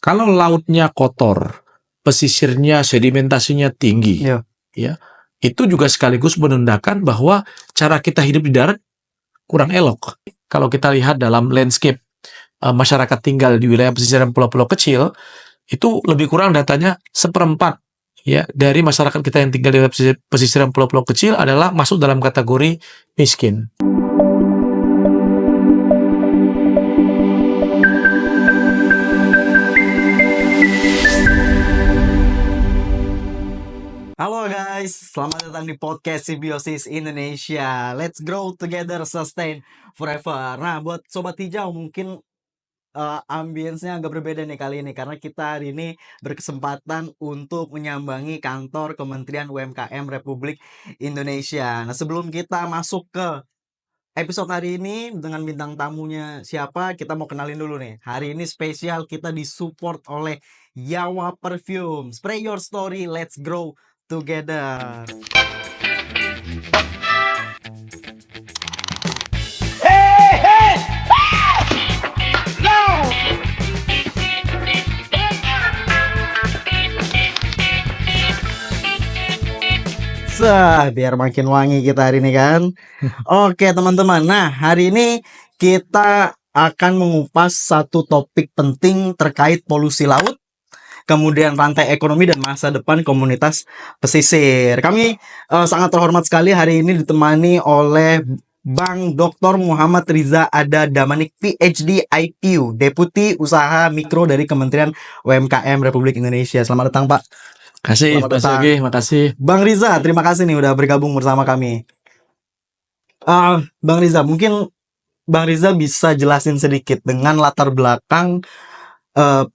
Kalau lautnya kotor, pesisirnya sedimentasinya tinggi, ya, itu juga sekaligus menandakan bahwa cara kita hidup di darat kurang elok. Kalau kita lihat dalam landscape masyarakat tinggal di wilayah pesisir dan pulau-pulau kecil, itu lebih kurang datanya seperempat ya dari masyarakat kita yang tinggal di wilayah pesisir dan pulau-pulau kecil adalah masuk dalam kategori miskin. Halo guys, selamat datang di podcast Symbiosis Indonesia. Let's grow together, sustain forever. Nah, buat Sobat Hijau mungkin ambience-nya agak berbeda nih kali ini, karena kita hari ini berkesempatan untuk menyambangi kantor Kementerian UMKM Republik Indonesia. Nah, sebelum kita masuk ke episode hari ini dengan bintang tamunya siapa, kita mau kenalin dulu nih. Hari ini spesial kita disupport oleh Yawa Perfume. Spray your story, let's grow together. Biar makin wangi kita hari ini kan. Oke teman-teman, nah hari ini kita akan mengupas satu topik penting terkait polusi laut, kemudian rantai ekonomi dan masa depan komunitas pesisir. Kami sangat terhormat sekali hari ini ditemani oleh Bang Dr. Muhammad Riza Ada Damanik PhD IPU, Deputi Usaha Mikro dari Kementerian UMKM Republik Indonesia. Selamat datang Pak. Makasih, Mas Yogi, makasih. Bang Riza, terima kasih nih udah bergabung bersama kami. Bang Riza, mungkin Bang Riza bisa jelasin sedikit dengan latar belakang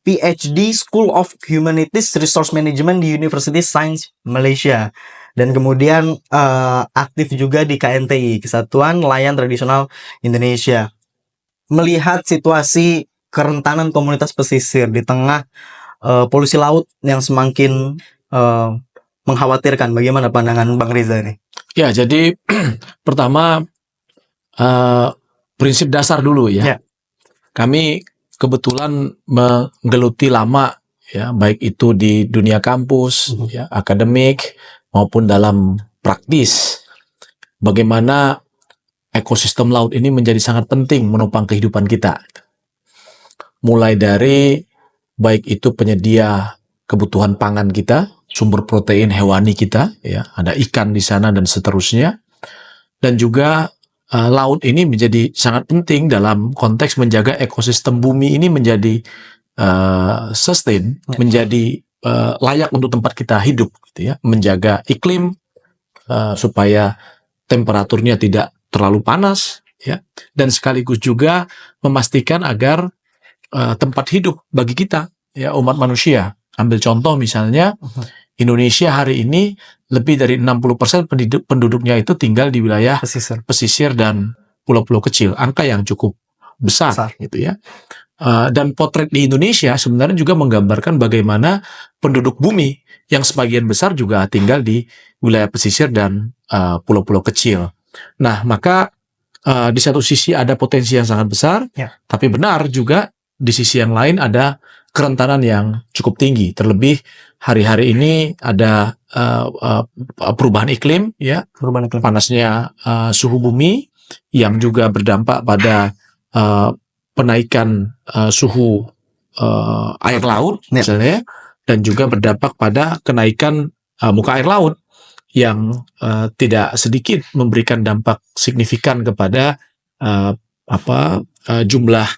PhD School of Humanities Resource Management di University Science Malaysia, dan kemudian aktif juga di KNTI, Kesatuan Nelayan Tradisional Indonesia. Melihat situasi kerentanan komunitas pesisir di tengah polusi laut yang semakin mengkhawatirkan, bagaimana pandangan Bang Riza ini? Ya, jadi pertama prinsip dasar dulu ya. Kami kebetulan menggeluti lama ya, baik itu di dunia kampus, ya, akademik maupun dalam praktis, bagaimana ekosistem laut ini menjadi sangat penting menopang kehidupan kita. Mulai dari baik itu penyedia kebutuhan pangan kita, sumber protein hewani kita, ya, ada ikan di sana dan seterusnya, dan juga laut ini menjadi sangat penting dalam konteks menjaga ekosistem bumi ini menjadi sustain, menjadi layak untuk tempat kita hidup, gitu ya, menjaga iklim supaya temperaturnya tidak terlalu panas, ya, dan sekaligus juga memastikan agar tempat hidup bagi kita, ya, umat manusia. Ambil contoh misalnya Indonesia hari ini lebih dari 60% penduduknya itu tinggal di wilayah pesisir dan pulau-pulau kecil, angka yang cukup besar. Gitu ya. Dan potret di Indonesia sebenarnya juga menggambarkan bagaimana penduduk bumi yang sebagian besar juga tinggal di wilayah pesisir dan pulau-pulau kecil. Nah, maka di satu sisi ada potensi yang sangat besar, tapi benar juga di sisi yang lain ada kerentanan yang cukup tinggi. Terlebih hari-hari ini ada perubahan iklim, ya, panasnya suhu bumi yang juga berdampak pada penaikan suhu air laut, misalnya, dan juga berdampak pada kenaikan muka air laut yang tidak sedikit memberikan dampak signifikan kepada jumlah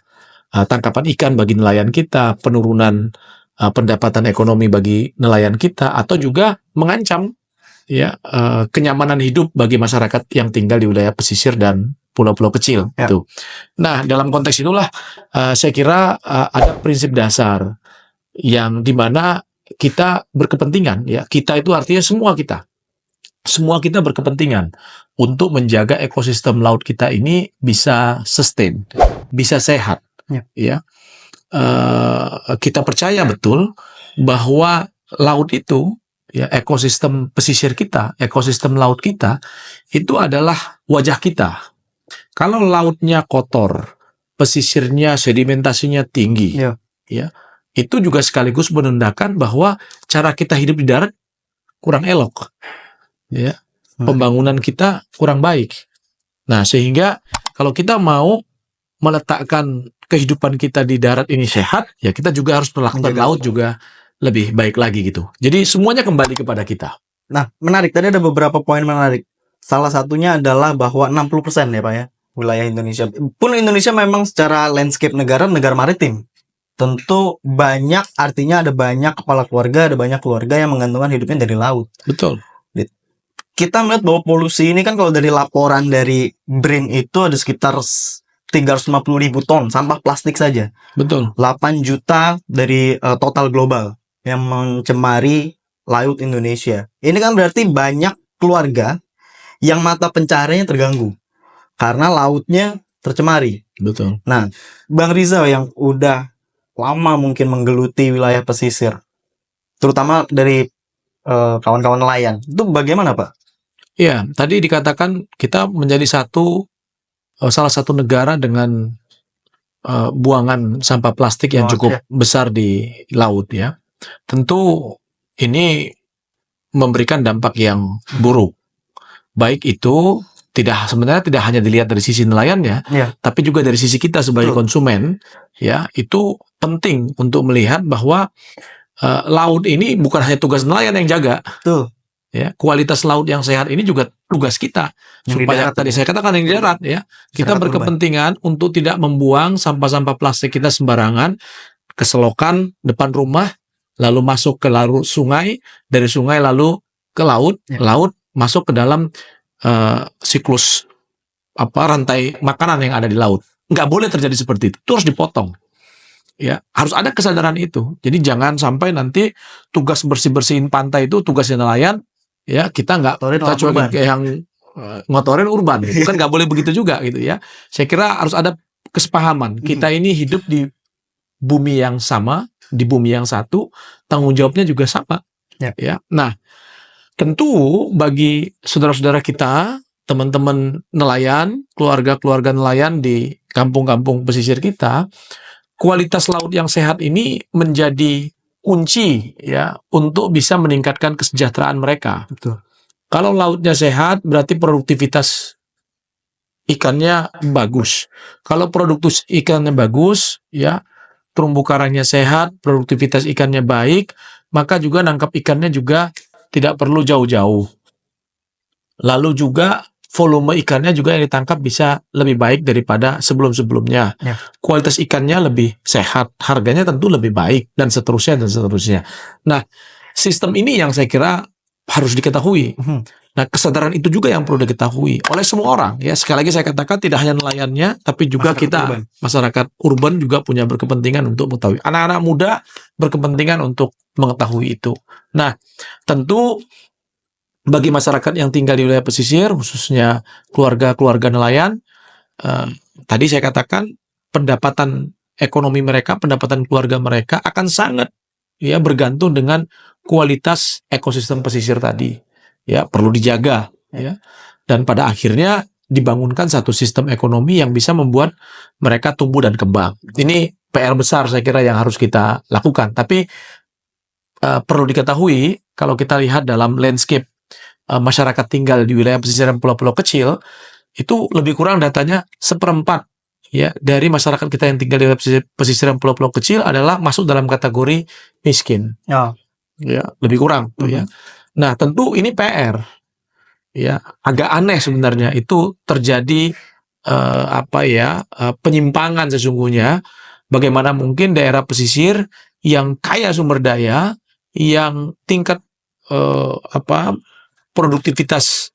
tangkapan ikan bagi nelayan kita, penurunan pendapatan ekonomi bagi nelayan kita, atau juga mengancam, ya, kenyamanan hidup bagi masyarakat yang tinggal di wilayah pesisir dan pulau-pulau kecil. Gitu. Nah, dalam konteks itulah saya kira ada prinsip dasar yang dimana kita berkepentingan, ya, kita itu artinya semua kita berkepentingan untuk menjaga ekosistem laut kita ini bisa sustain, bisa sehat. Ya, kita percaya betul bahwa laut itu, ya, ekosistem pesisir kita, ekosistem laut kita itu adalah wajah kita. Kalau lautnya kotor, pesisirnya sedimentasinya tinggi, ya, itu juga sekaligus menandakan bahwa cara kita hidup di darat kurang elok, ya. Pembangunan kita kurang baik. Nah, sehingga kalau kita mau meletakkan kehidupan kita di darat ini sehat, ya kita juga harus melakukan Menjaga laut juga lebih baik lagi gitu. Jadi semuanya kembali kepada kita. Nah, menarik. Tadi ada beberapa poin menarik. Salah satunya adalah bahwa 60% ya Pak ya, wilayah Indonesia. Pun Indonesia memang secara landscape negara maritim. Tentu banyak, artinya ada banyak kepala keluarga, ada banyak keluarga yang menggantungkan hidupnya dari laut. Betul. Kita melihat bahwa polusi ini kan kalau dari laporan dari BRIN itu ada sekitar 350.000 ton sampah plastik saja. Betul. 8 juta dari total global yang mencemari laut Indonesia. Ini kan berarti banyak keluarga yang mata pencahariannya terganggu karena lautnya tercemari. Betul. Nah, Bang Rizal yang udah lama mungkin menggeluti wilayah pesisir, terutama dari kawan-kawan nelayan, itu bagaimana Pak? Ya, tadi dikatakan kita menjadi salah satu negara dengan buangan sampah plastik yang cukup besar di laut ya. Tentu ini memberikan dampak yang buruk. Baik itu sebenarnya tidak hanya dilihat dari sisi nelayannya, tapi juga dari sisi kita sebagai konsumen, ya itu penting untuk melihat bahwa laut ini bukan hanya tugas nelayan yang jaga. Ya, kualitas laut yang sehat ini juga tugas kita. Supaya tadi saya katakan yang di darat ya, kita berkepentingan untuk tidak membuang sampah-sampah plastik kita sembarangan ke selokan depan rumah, lalu masuk ke sungai, dari sungai lalu ke laut, laut masuk ke dalam siklus rantai makanan yang ada di laut. Nggak boleh terjadi seperti itu. Itu harus dipotong. Ya, harus ada kesadaran itu. Jadi jangan sampai nanti tugas bersih-bersihin pantai itu tugasnya nelayan, ya kita cuma yang ngotorin urban, gitu kan nggak boleh begitu juga gitu ya. Saya kira harus ada kesepahaman. Kita ini hidup di bumi yang sama, di bumi yang satu, tanggung jawabnya juga sama. Ya. Nah, tentu bagi saudara-saudara kita, teman-teman nelayan, keluarga-keluarga nelayan di kampung-kampung pesisir kita, kualitas laut yang sehat ini menjadi kunci ya untuk bisa meningkatkan kesejahteraan mereka. Betul. Kalau lautnya sehat berarti produktivitas ikannya bagus. Kalau produktivitas ikannya bagus ya, terumbu karangnya sehat, produktivitas ikannya baik, maka juga nangkap ikannya juga tidak perlu jauh-jauh. Lalu juga volume ikannya juga yang ditangkap bisa lebih baik daripada sebelum-sebelumnya. Kualitas ikannya lebih sehat, harganya tentu lebih baik, dan seterusnya, dan seterusnya. Nah, sistem ini yang saya kira harus diketahui. Nah, kesadaran itu juga yang perlu diketahui oleh semua orang. Ya, sekali lagi saya katakan tidak hanya nelayannya, tapi juga masyarakat urban juga punya berkepentingan untuk mengetahui. Anak-anak muda berkepentingan untuk mengetahui itu. Nah, tentu bagi masyarakat yang tinggal di wilayah pesisir, khususnya keluarga-keluarga nelayan, tadi saya katakan pendapatan ekonomi mereka, pendapatan keluarga mereka akan sangat ya bergantung dengan kualitas ekosistem pesisir tadi. Ya, perlu dijaga ya. Dan pada akhirnya dibangunkan satu sistem ekonomi yang bisa membuat mereka tumbuh dan kembang. Ini PR besar saya kira yang harus kita lakukan. Tapi perlu diketahui kalau kita lihat dalam landscape masyarakat tinggal di wilayah pesisir dan pulau-pulau kecil, itu lebih kurang datanya 1/4 ya dari masyarakat kita yang tinggal di wilayah pesisir dan pulau-pulau kecil adalah masuk dalam kategori miskin. Ya, lebih kurang tuh ya. Nah, tentu ini PR. Ya, agak aneh sebenarnya itu terjadi penyimpangan sesungguhnya. Bagaimana mungkin daerah pesisir yang kaya sumber daya, yang tingkat produktivitas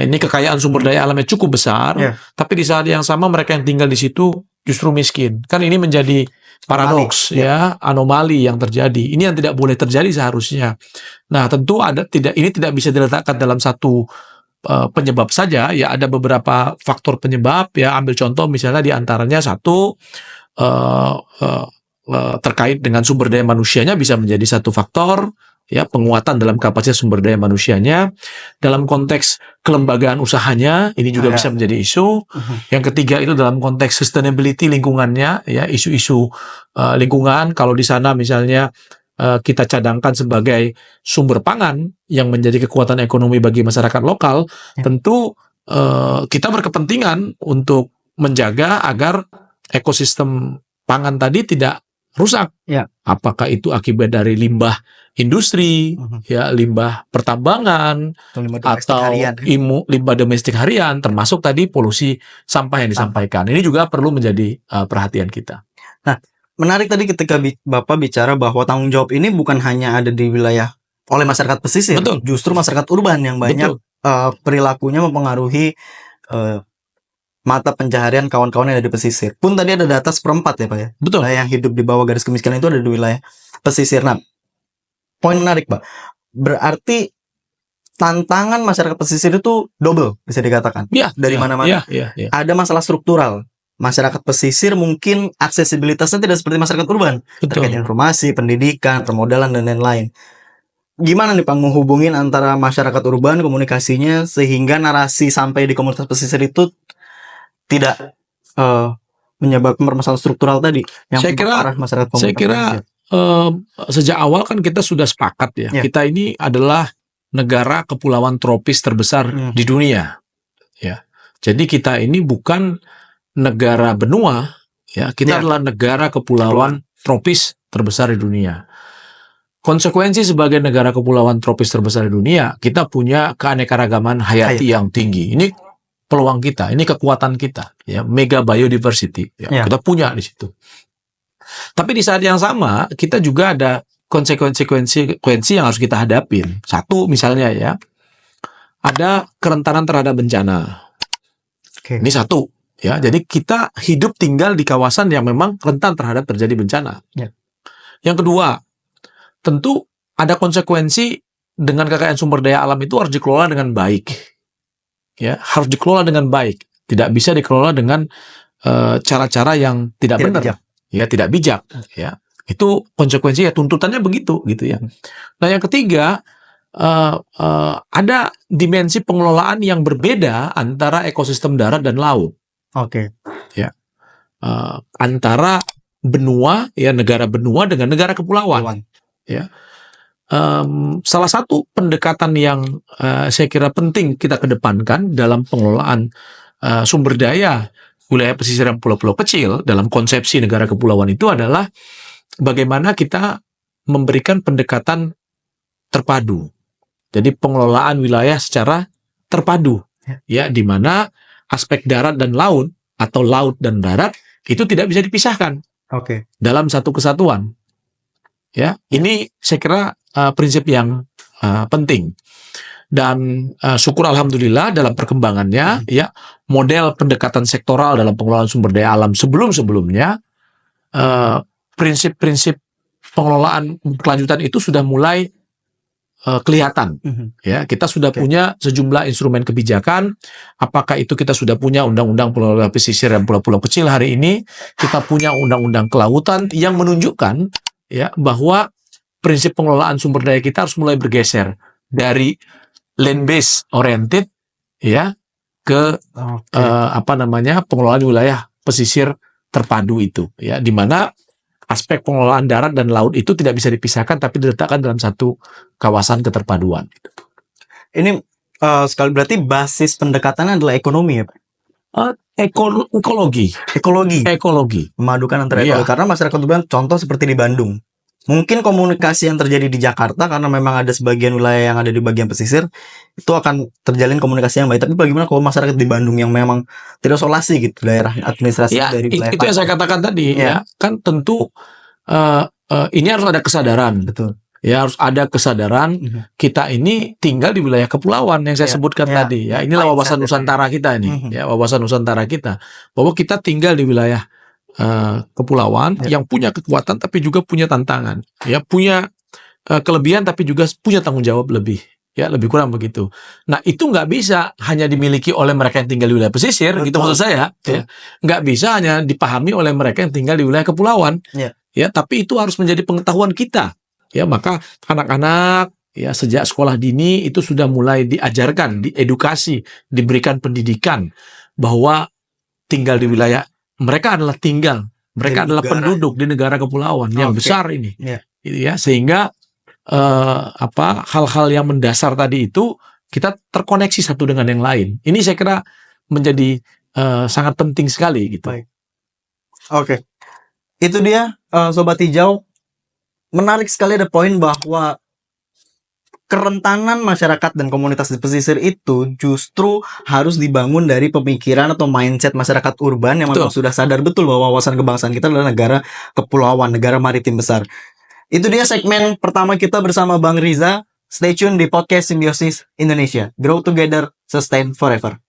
ini kekayaan sumber daya alamnya cukup besar, tapi di saat yang sama mereka yang tinggal di situ justru miskin. Kan ini menjadi paradoks anomali yang terjadi. Ini yang tidak boleh terjadi seharusnya. Nah, tentu ini tidak bisa diletakkan dalam satu penyebab saja, ya ada beberapa faktor penyebab ya. Ambil contoh misalnya di antaranya satu terkait dengan sumber daya manusianya bisa menjadi satu faktor. ya penguatan dalam kapasitas sumber daya manusianya, dalam konteks kelembagaan usahanya ini juga bisa menjadi isu. Yang ketiga itu dalam konteks sustainability lingkungannya, ya isu-isu lingkungan. Kalau di sana misalnya kita cadangkan sebagai sumber pangan yang menjadi kekuatan ekonomi bagi masyarakat lokal, tentu kita berkepentingan untuk menjaga agar ekosistem pangan tadi tidak rusak. Apakah itu akibat dari limbah industri, ya limbah pertambangan, atau limbah domestik harian, termasuk tadi polusi sampah yang disampaikan. Ini juga perlu menjadi perhatian kita. Nah, menarik tadi ketika Bapak bicara bahwa tanggung jawab ini bukan hanya ada di wilayah oleh masyarakat pesisir, justru masyarakat urban yang banyak perilakunya mempengaruhi mata pencaharian kawan-kawan yang ada di pesisir. Pun tadi ada data 1/4 ya Pak ya. Betul. Nah, yang hidup di bawah garis kemiskinan itu ada di wilayah pesisir. Nah, poin menarik Pak. Berarti tantangan masyarakat pesisir itu double bisa dikatakan. Dari mana-mana. Ada masalah struktural. Masyarakat pesisir mungkin aksesibilitasnya tidak seperti masyarakat urban. Terkait informasi, pendidikan, permodalan dan lain-lain. Gimana nih Pak menghubungin antara masyarakat urban komunikasinya sehingga narasi sampai di komunitas pesisir itu tidak menyebabkan permasalahan struktural tadi yang parah masyarakat komunitas pesisir? Sejak awal kan kita sudah sepakat ya. Kita ini adalah negara kepulauan tropis terbesar di dunia. Ya. Jadi kita ini bukan negara benua, ya. Kita adalah negara kepulauan tropis terbesar di dunia. Konsekuensi sebagai negara kepulauan tropis terbesar di dunia, kita punya keanekaragaman hayati yang tinggi. Ini peluang kita, ini kekuatan kita, ya, mega biodiversity. Kita punya di situ. Tapi di saat yang sama, kita juga ada konsekuensi yang harus kita hadapin. Satu misalnya ya, ada kerentanan terhadap bencana. Ini satu, ya. Jadi kita hidup tinggal di kawasan yang memang rentan terhadap terjadi bencana. Yang kedua, tentu ada konsekuensi dengan kekayaan sumber daya alam itu harus dikelola dengan baik. Ya, harus dikelola dengan baik. Tidak bisa dikelola dengan cara-cara yang tidak benar. Ya, tidak bijak. Ya, itu konsekuensi ya, tuntutannya begitu gitu ya. Nah, yang ketiga, ada dimensi pengelolaan yang berbeda antara ekosistem darat dan laut. Ya, antara benua, ya negara benua dengan negara kepulauan. Ya, salah satu pendekatan yang saya kira penting kita kedepankan dalam pengelolaan sumber daya wilayah pesisir dan pulau-pulau kecil dalam konsepsi negara kepulauan itu adalah bagaimana kita memberikan pendekatan terpadu. Jadi pengelolaan wilayah secara terpadu, ya, di mana aspek darat dan laut atau laut dan darat itu tidak bisa dipisahkan dalam satu kesatuan. Ya, ini saya kira prinsip yang penting. Dan syukur alhamdulillah dalam perkembangannya, ya, model pendekatan sektoral dalam pengelolaan sumber daya alam sebelum-sebelumnya, prinsip-prinsip pengelolaan berkelanjutan itu sudah mulai kelihatan. Ya, kita sudah punya sejumlah instrumen kebijakan. Apakah itu kita sudah punya undang-undang pengelolaan pesisir dan pulau-pulau kecil hari ini? Kita punya undang-undang kelautan yang menunjukkan, ya, bahwa prinsip pengelolaan sumber daya kita harus mulai bergeser dari land based oriented, ya, ke pengelolaan wilayah pesisir terpadu itu, ya, di mana aspek pengelolaan darat dan laut itu tidak bisa dipisahkan tapi diletakkan dalam satu kawasan keterpaduan. Ini sekali berarti basis pendekatannya adalah ekonomi ya Pak? Ekologi. Memadukan antara ekologi. Karena masyarakat urban contoh seperti di Bandung. Mungkin komunikasi yang terjadi di Jakarta karena memang ada sebagian wilayah yang ada di bagian pesisir itu akan terjalin komunikasi yang baik. Tapi bagaimana kalau masyarakat di Bandung yang memang terisolasi gitu daerah administrasi dari wilayah itu yang saya katakan tadi, ya, kan tentu ini harus ada kesadaran. Betul. Ya, harus ada kesadaran kita ini tinggal di wilayah kepulauan yang saya sebutkan tadi. Ya, inilah wawasan Nusantara kita ini. Ya, wawasan Nusantara kita bahwa kita tinggal di wilayah kepulauan yang punya kekuatan tapi juga punya tantangan. Ya, punya kelebihan tapi juga punya tanggung jawab lebih. Ya, lebih kurang begitu. Nah, itu nggak bisa hanya dimiliki oleh mereka yang tinggal di wilayah pesisir, gitu maksud saya. Ya, nggak bisa hanya dipahami oleh mereka yang tinggal di wilayah kepulauan. Ya, tapi itu harus menjadi pengetahuan kita. ya maka anak-anak ya sejak sekolah dini itu sudah mulai diajarkan, diedukasi, diberikan pendidikan bahwa tinggal di wilayah mereka adalah mereka adalah penduduk di negara kepulauan yang besar ini, gitu ya, sehingga hal-hal yang mendasar tadi itu kita terkoneksi satu dengan yang lain. Ini saya kira menjadi sangat penting sekali gitu. Baik. Oke. Itu dia Sobat Hijau, menarik sekali ada poin bahwa kerentanan masyarakat dan komunitas di pesisir itu justru harus dibangun dari pemikiran atau mindset masyarakat urban yang memang sudah sadar betul bahwa wawasan kebangsaan kita adalah negara kepulauan, negara maritim besar. Itu dia segmen pertama kita bersama Bang Riza. Stay tune di podcast Simbiosis Indonesia. Grow together, sustain forever.